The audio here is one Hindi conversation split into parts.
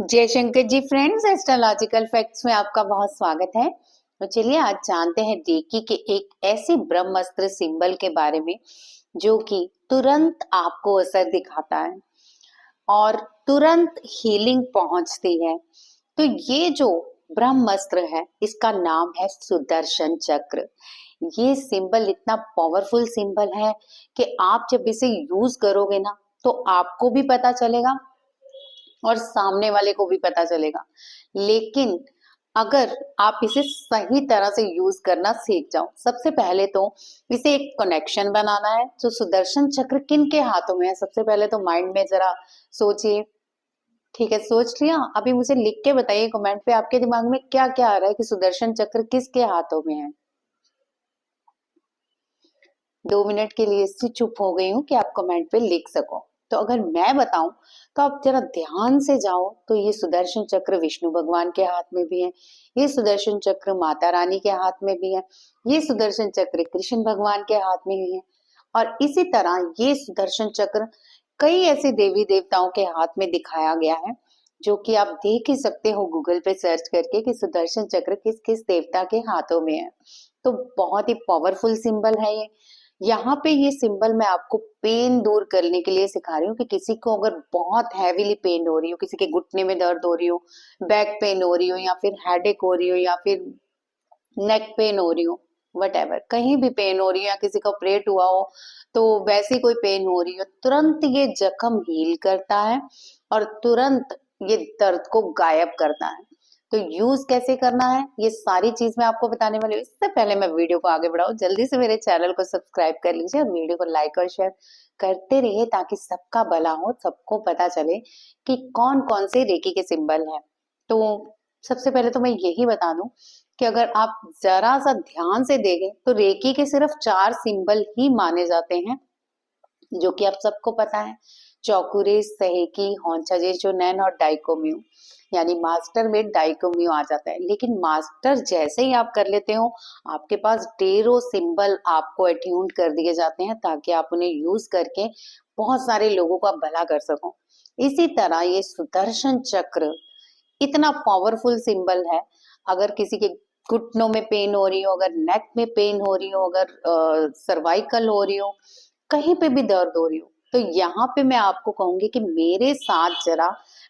जय Shankar ji friends, astrological facts में आपका बहुत स्वागत है। तो चलिए आज जानते हैं रेकी के एक ऐसे ब्रह्मास्त्र सिंबल के बारे में जो कि तुरंत आपको असर दिखाता है और तुरंत हीलिंग पहुंचती है। तो ये जो ब्रह्मास्त्र है इसका नाम है सुदर्शन चक्र। ये सिंबल इतना पावरफुल सिंबल है कि आप जब इसे यूज करोगे ना तो आपको भी पता चलेगा और सामने वाले को भी पता चलेगा। लेकिन अगर आप इसे सही तरह से यूज करना सीख जाओ, सबसे पहले तो इसे एक कनेक्शन बनाना है। जो सुदर्शन चक्र किन के हाथों में है, सबसे पहले तो माइंड में जरा सोचिए। ठीक है, सोच लिया? अभी मुझे लिख के बताइए कमेंट पे आपके दिमाग में क्या क्या आ रहा है कि सुदर्शन चक्र किसके हाथों में है। 2 मिनट के लिए इससे चुप हो गई हूँ कि आप कमेंट पे लिख सको। तो अगर मैं बताऊं तो आप जरा ध्यान से जाओ तो ये सुदर्शन चक्र विष्णु भगवान के हाथ में भी है, ये सुदर्शन चक्र माता रानी के हाथ में भी है, ये सुदर्शन चक्र कृष्ण भगवान के हाथ में भी है। और इसी तरह ये सुदर्शन चक्र कई ऐसे देवी देवताओं के हाथ में दिखाया गया है, जो कि आप देख ही सकते हो गूगल पे सर्च करके कि सुदर्शन चक्र किस किस देवता के हाथों में है। तो बहुत ही पावरफुल सिंबल है ये। यहाँ पे ये सिंबल मैं आपको पेन दूर करने के लिए सिखा रही हूँ कि किसी को अगर बहुत हैवीली पेन हो रही हो, किसी के घुटने में दर्द हो रही हो, बैक पेन हो रही हो, या फिर हेडेक हो रही हो, या फिर नेक पेन हो रही हो, वट एवर, कहीं भी पेन हो रही हो, या किसी का ऑपरेट हुआ हो तो वैसी कोई पेन हो रही हो, तुरंत ये जख्म हील करता है और तुरंत ये दर्द को गायब करता है। तो यूज कैसे करना है ये सारी चीज मैं आपको बताने वाली हूँ। इससे पहले मैं वीडियो को आगे बढ़ाऊं, जल्दी से मेरे चैनल को सब्सक्राइब कर लीजिए और वीडियो को लाइक और शेयर करते रहिए ताकि सबका भला हो, सबको पता चले कि कौन कौन से रेकी के सिंबल हैं। तो सबसे पहले तो मैं यही बता दूं कि अगर आप जरा सा ध्यान से देखें तो रेकी के सिर्फ 4 सिंबल ही माने जाते हैं, जो कि आप सबको पता है। चौकुरे, सहेकी, होंचाजेचोनैन और डाइकोम्यू। यानी मास्टर में डाइकोम्यू आ जाता है। लेकिन मास्टर जैसे ही आप कर लेते हो, आपके पास ढेरों सिंबल आपको अट्यून कर दिए जाते हैं ताकि आप उन्हें यूज करके बहुत सारे लोगों का भला कर सको। इसी तरह ये सुदर्शन चक्र इतना पावरफुल सिंबल है। अगर किसी के घुटनों में पेन हो रही हो, अगर नेक में पेन हो रही हो, अगर सर्वाइकल हो रही हो, कहीं पे भी दर्द हो रही हो, तो यहाँ पे मैं आपको कहूंगी कि मेरे साथ जरा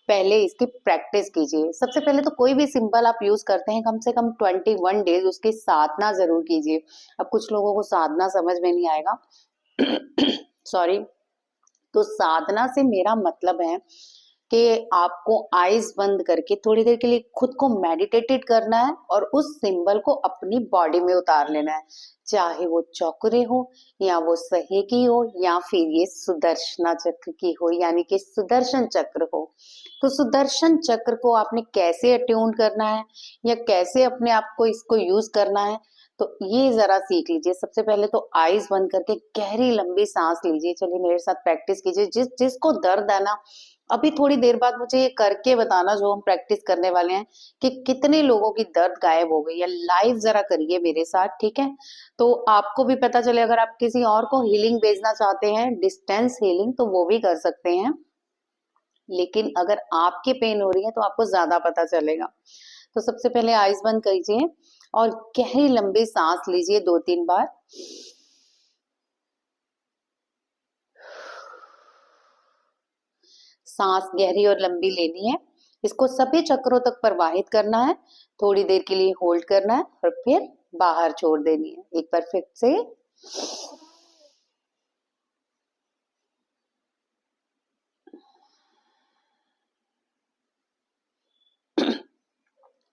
पहले इसकी प्रैक्टिस कीजिए। सबसे पहले तो कोई भी सिंबल आप यूज करते हैं कम से कम 21 डेज उसकी साधना जरूर कीजिए। अब कुछ लोगों को साधना समझ में नहीं आएगा सॉरी। तो साधना से मेरा मतलब है कि आपको आईज बंद करके थोड़ी देर के लिए खुद को मेडिटेटेड करना है और उस सिंबल को अपनी बॉडी में उतार लेना है। चाहे वो चौकरे हो, या वो सहे की हो, या फिर ये सुदर्शना चक्र की हो, यानी कि सुदर्शन चक्र हो। तो सुदर्शन चक्र को आपने कैसे अट्यून करना है या कैसे अपने आप को इसको यूज करना है, तो ये जरा सीख लीजिए। सबसे पहले तो आईज बंद करके गहरी लंबी सांस लीजिए। चलिए मेरे साथ प्रैक्टिस कीजिए। जिसको दर्द है ना, अभी थोड़ी देर बाद मुझे ये करके बताना जो हम प्रैक्टिस करने वाले हैं कि कितने लोगों की दर्द गायब हो गई है। लाइव जरा करिए मेरे साथ, ठीक है? तो आपको भी पता चले। अगर आप किसी और को हीलिंग भेजना चाहते हैं, डिस्टेंस हीलिंग, तो वो भी कर सकते हैं। लेकिन अगर आपके पेन हो रही है तो आपको ज्यादा पता चलेगा। तो सबसे पहले आइज बंद कीजिए और गहरी लंबी सांस लीजिए 2-3 बार। सांस गहरी और लंबी लेनी है, इसको सभी चक्रों तक प्रवाहित करना है, थोड़ी देर के लिए होल्ड करना है और फिर बाहर छोड़ देनी है। एक बार फिर से।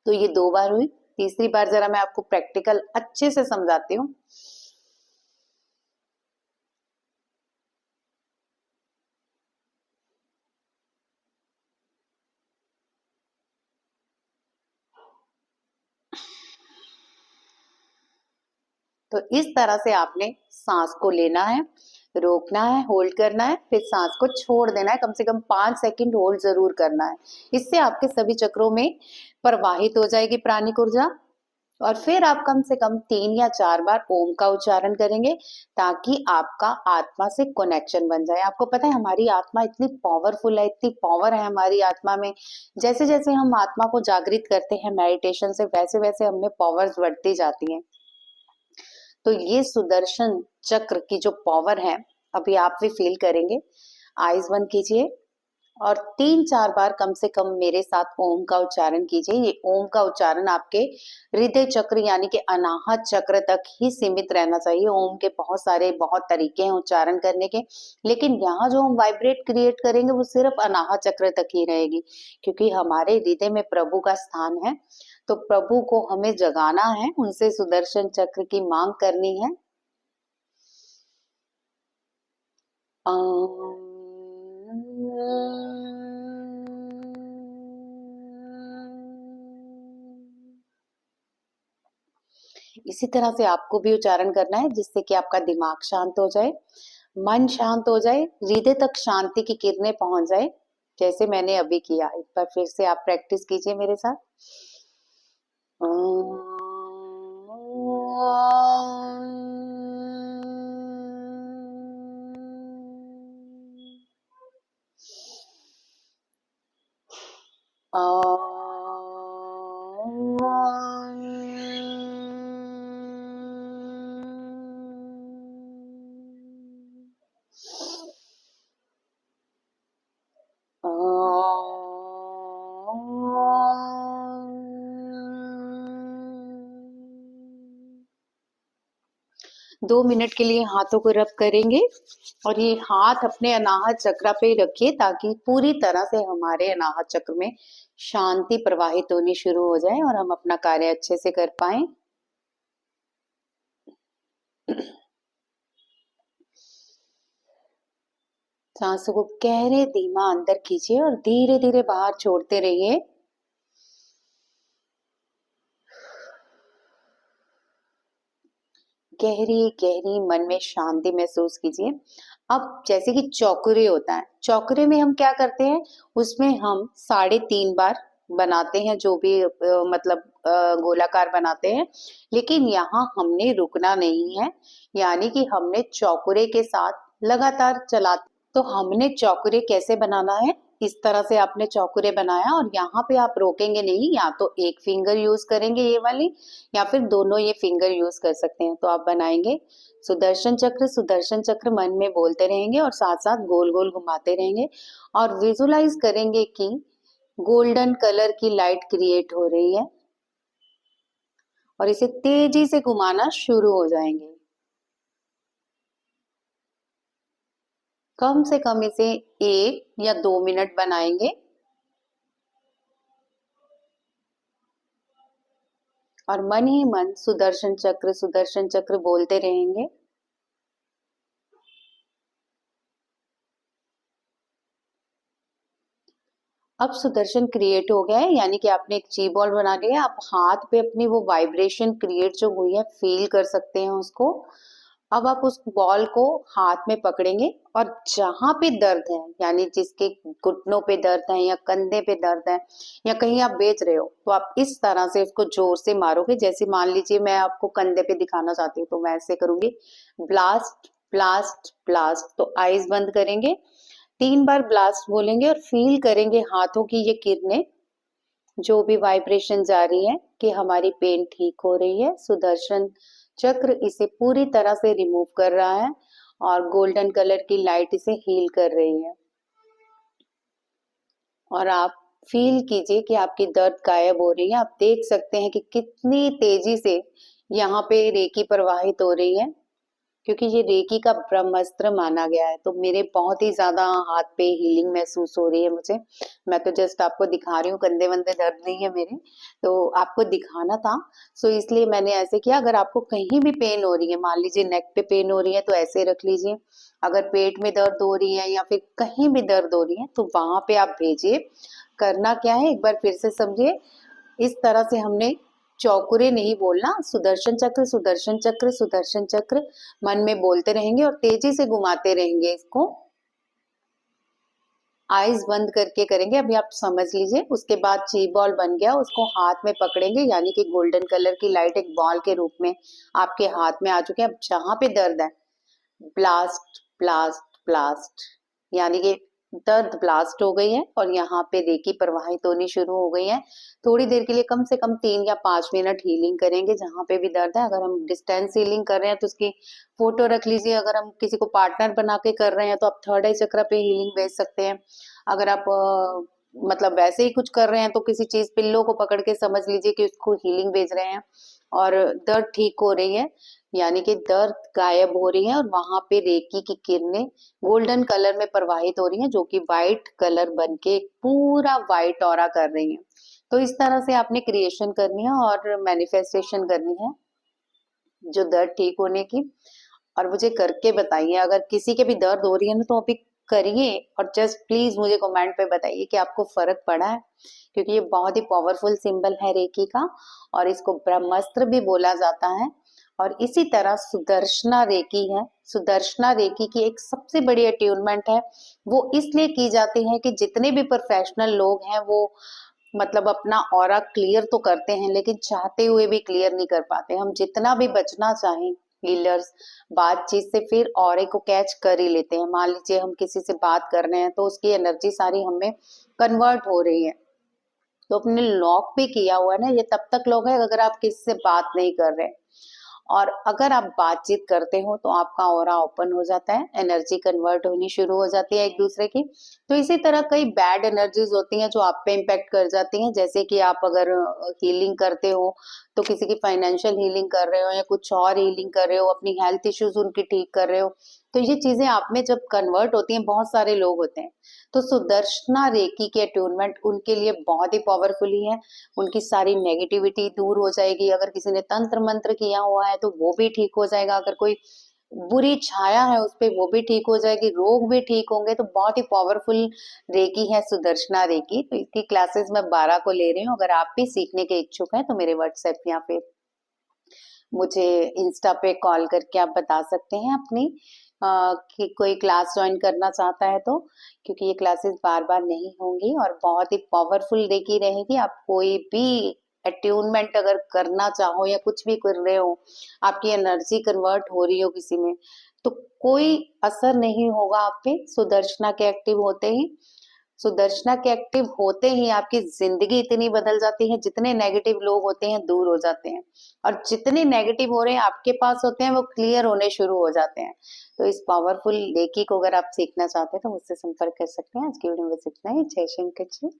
तो ये 2 बार हुई। तीसरी बार जरा मैं आपको प्रैक्टिकल अच्छे से समझाती हूँ। तो इस तरह से आपने सांस को लेना है, रोकना है, होल्ड करना है, फिर सांस को छोड़ देना है। कम से कम 5 सेकंड होल्ड जरूर करना है। इससे आपके सभी चक्रों में प्रवाहित हो जाएगी प्राणिक ऊर्जा और फिर आप कम से कम 3 या 4 बार ओम का उच्चारण करेंगे ताकि आपका आत्मा से कनेक्शन बन जाए। आपको पता है हमारी आत्मा इतनी पावरफुल है, इतनी पावर है हमारी आत्मा में। जैसे जैसे हम आत्मा को जागृत करते हैं मेडिटेशन से, वैसे वैसे हमें पावर्स बढ़ती जाती हैं। तो ये सुदर्शन चक्र की जो पावर है अभी आप भी फील करेंगे। आईज बंद कीजिए और 3-4 बार कम से कम मेरे साथ ओम का उच्चारण कीजिए। ये ओम का उच्चारण आपके हृदय चक्र यानी कि अनाहत चक्र तक ही सीमित रहना चाहिए। ओम के बहुत तरीके हैं उच्चारण करने के, लेकिन यहाँ जो हम वाइब्रेट क्रिएट करेंगे वो सिर्फ अनाहत चक्र तक ही रहेगी, क्योंकि हमारे हृदय में प्रभु का स्थान है। तो प्रभु को हमें जगाना है, उनसे सुदर्शन चक्र की मांग करनी है। इसी तरह से आपको भी उच्चारण करना है, जिससे कि आपका दिमाग शांत हो जाए, मन शांत हो जाए, हृदय तक शांति की किरणें पहुंच जाए, जैसे मैंने अभी किया। एक बार फिर से आप प्रैक्टिस कीजिए मेरे साथ। दो मिनट के लिए हाथों को रब करेंगे और ये हाथ अपने अनाहत चक्र पे रखिए ताकि पूरी तरह से हमारे अनाहत चक्र में शांति प्रवाहित होनी शुरू हो जाए और हम अपना कार्य अच्छे से कर पाए। सांसों को गहरे धीमा अंदर खींचिए और धीरे धीरे बाहर छोड़ते रहिए। गहरी गहरी मन में शांति महसूस कीजिए। अब जैसे कि चौकुरे होता है, चौकुरे में हम क्या करते हैं, उसमें हम 3.5 बार बनाते हैं, जो भी मतलब गोलाकार बनाते हैं, लेकिन यहाँ हमने रुकना नहीं है, यानी कि हमने चौकुरे के साथ लगातार चला। तो हमने चौकुरे कैसे बनाना है, इस तरह से आपने चौकुरे बनाया और यहाँ पे आप रोकेंगे नहीं, या तो एक फिंगर यूज करेंगे ये वाली, या फिर दोनों ये फिंगर यूज कर सकते हैं। तो आप बनाएंगे सुदर्शन चक्र मन में बोलते रहेंगे और साथ साथ गोल गोल घुमाते रहेंगे और विजुलाइज करेंगे कि गोल्डन कलर की लाइट क्रिएट हो रही है और इसे तेजी से घुमाना शुरू हो जाएंगे। कम से कम इसे 1 या 2 मिनट बनाएंगे और मन ही मन सुदर्शन चक्र बोलते रहेंगे। अब सुदर्शन क्रिएट हो गया है, यानी कि आपने एक ची बॉल बना लिया। आप हाथ पे अपनी वो वाइब्रेशन क्रिएट जो हुई है फील कर सकते हैं उसको। अब आप उस बॉल को हाथ में पकड़ेंगे और जहां पे दर्द है, यानी जिसके घुटनों पे दर्द है या कंधे पे दर्द है या कहीं आप बेच रहे हो, तो आप इस तरह से उसको जोर से मारोगे। जैसे मान लीजिए मैं आपको कंधे पे दिखाना चाहती हूँ, तो मैं ऐसे करूंगी, ब्लास्ट ब्लास्ट ब्लास्ट। तो आईज बंद करेंगे, 3 बार ब्लास्ट बोलेंगे और फील करेंगे हाथों की ये किरणें, जो भी वाइब्रेशन जा रही है कि हमारी पेन ठीक हो रही है। सुदर्शन चक्र इसे पूरी तरह से रिमूव कर रहा है और गोल्डन कलर की लाइट इसे हील कर रही है। और आप फील कीजिए कि आपकी दर्द गायब हो रही है। आप देख सकते हैं कि कितनी तेजी से यहाँ पे रेकी प्रवाहित हो रही है, क्योंकि ये रेकी का ब्रह्मास्त्र माना गया है। तो मेरे बहुत ही ज्यादा हाथ पे हीलिंग महसूस हो रही है मुझे। मैं तो जस्ट आपको दिखा रही हूँ, कंधे वंधे दर्द नहीं है मेरे, तो आपको दिखाना था, सो इसलिए मैंने ऐसे किया। अगर आपको कहीं भी पेन हो रही है, मान लीजिए नेक पे पेन हो रही है, तो ऐसे रख लीजिए। अगर पेट में दर्द हो रही है या फिर कहीं भी दर्द हो रही है, तो वहां पे आप भेजिए। करना क्या है, एक बार फिर से समझिए। इस तरह से हमने चौकुरे नहीं बोलना, सुदर्शन चक्र सुदर्शन चक्र सुदर्शन चक्र मन में बोलते रहेंगे और तेजी से घुमाते रहेंगे इसको। आईज बंद करके करेंगे। अभी आप समझ लीजिए। उसके बाद ची बॉल बन गया, उसको हाथ में पकड़ेंगे, यानी कि गोल्डन कलर की लाइट एक बॉल के रूप में आपके हाथ में आ चुके हैं। अब जहां पे दर्द है, ब्लास्ट ब्लास्ट ब्लास्ट, यानी कि दर्द ब्लास्ट हो गई है और यहाँ पे रेकी प्रवाहित होनी शुरू हो गई है। थोड़ी देर के लिए कम से कम 3 या 5 मिनट हीलिंग करेंगे जहाँ पे भी दर्द है। अगर हम डिस्टेंस हीलिंग कर रहे हैं तो उसकी फोटो रख लीजिए। अगर हम किसी को पार्टनर बना के कर रहे हैं तो आप थर्ड आई चक्र पे हीलिंग भेज सकते हैं। अगर आप मतलब वैसे ही कुछ कर रहे हैं तो किसी चीज पिल्लो को पकड़ के समझ लीजिए कि उसको हीलिंग भेज रहे हैं और दर्द ठीक हो रही है, यानी कि दर्द गायब हो रही है और वहां पे रेकी की किरणें गोल्डन कलर में प्रवाहित हो रही हैं, जो कि वाइट कलर बन के पूरा वाइट ऑरा कर रही हैं। तो इस तरह से आपने क्रिएशन करनी है और मैनिफेस्टेशन करनी है जो दर्द ठीक होने की। और मुझे करके बताइए, अगर किसी के भी दर्द हो रही है ना तो अभी करिए और जस्ट प्लीज मुझे कमेंट पे बताइए कि आपको फर्क पड़ा है, क्योंकि ये बहुत ही पावरफुल सिंबल है रेकी का और इसको ब्रह्मास्त्र भी बोला जाता है। और इसी तरह सुदर्शना रेकी है। सुदर्शना रेकी की एक सबसे बड़ी अट्यूनमेंट है। वो इसलिए की जाती है कि जितने भी प्रोफेशनल लोग हैं वो मतलब अपना ऑरा क्लियर तो करते हैं लेकिन चाहते हुए भी क्लियर नहीं कर पाते। हम जितना भी बचना चाहें हीलर्स बातचीत से फिर ऑरे को कैच कर ही लेते हैं। मान लीजिए हम किसी से बात कर रहे हैं तो उसकी एनर्जी सारी हमें कन्वर्ट हो रही है, तो अपने लॉक भी किया हुआ है ना, ये तब तक लॉक है अगर आप किसी से बात नहीं कर रहे। और अगर आप बातचीत करते हो तो आपका ऑरा ओपन हो जाता है, एनर्जी कन्वर्ट होनी शुरू हो जाती है एक दूसरे की। तो इसी तरह कई बैड एनर्जीज होती हैं जो आप पे इम्पेक्ट कर जाती हैं। जैसे कि आप अगर हीलिंग करते हो तो किसी की फाइनेंशियल हीलिंग कर रहे हो या कुछ और हीलिंग कर रहे हो, अपनी हेल्थ इश्यूज उनकी ठीक कर रहे हो, तो ये चीजें आप में जब कन्वर्ट होती हैं, बहुत सारे लोग होते हैं तो सुदर्शना रेकी के अट्यूनमेंट उनके लिए बहुत ही पावरफुल ही है। उनकी सारी नेगेटिविटी दूर हो जाएगी। अगर किसी ने तंत्र मंत्र किया हुआ है तो वो भी ठीक हो जाएगा। अगर कोई बुरी छाया है उस पे वो भी ठीक हो जाएगी, रोग भी ठीक होंगे। तो बहुत ही पावरफुल रेकी है सुदर्शना रेकी। तो इसकी क्लासेस मैं 12 को ले रही हूँ। अगर आप भी सीखने के इच्छुक हैं तो मेरे व्हाट्सएप या फिर मुझे इंस्टा पे कॉल करके आप बता सकते हैं अपनी कि कोई क्लास ज्वाइन करना चाहता है तो, क्योंकि ये क्लासेस बार बार नहीं होंगी और बहुत ही पावरफुल रेकी रहेगी। आप कोई भी अट्यूनमेंट अगर करना चाहो या कुछ भी कर रहे हो, आपकी एनर्जी कन्वर्ट हो रही हो किसी में, तो कोई असर नहीं होगा आप पे सुदर्शना के एक्टिव होते ही। सुदर्शना के एक्टिव होते ही आपकी जिंदगी इतनी बदल जाती है, जितने नेगेटिव लोग होते हैं दूर हो जाते हैं और जितने नेगेटिव हो रहे हैं आपके पास होते हैं वो क्लियर होने शुरू हो जाते हैं। तो इस पावरफुल लेकी को अगर आप सीखना चाहते हैं तो मुझसे संपर्क कर सकते हैं। आज की वीडियो में बस इतना ही। जय शंकर जी।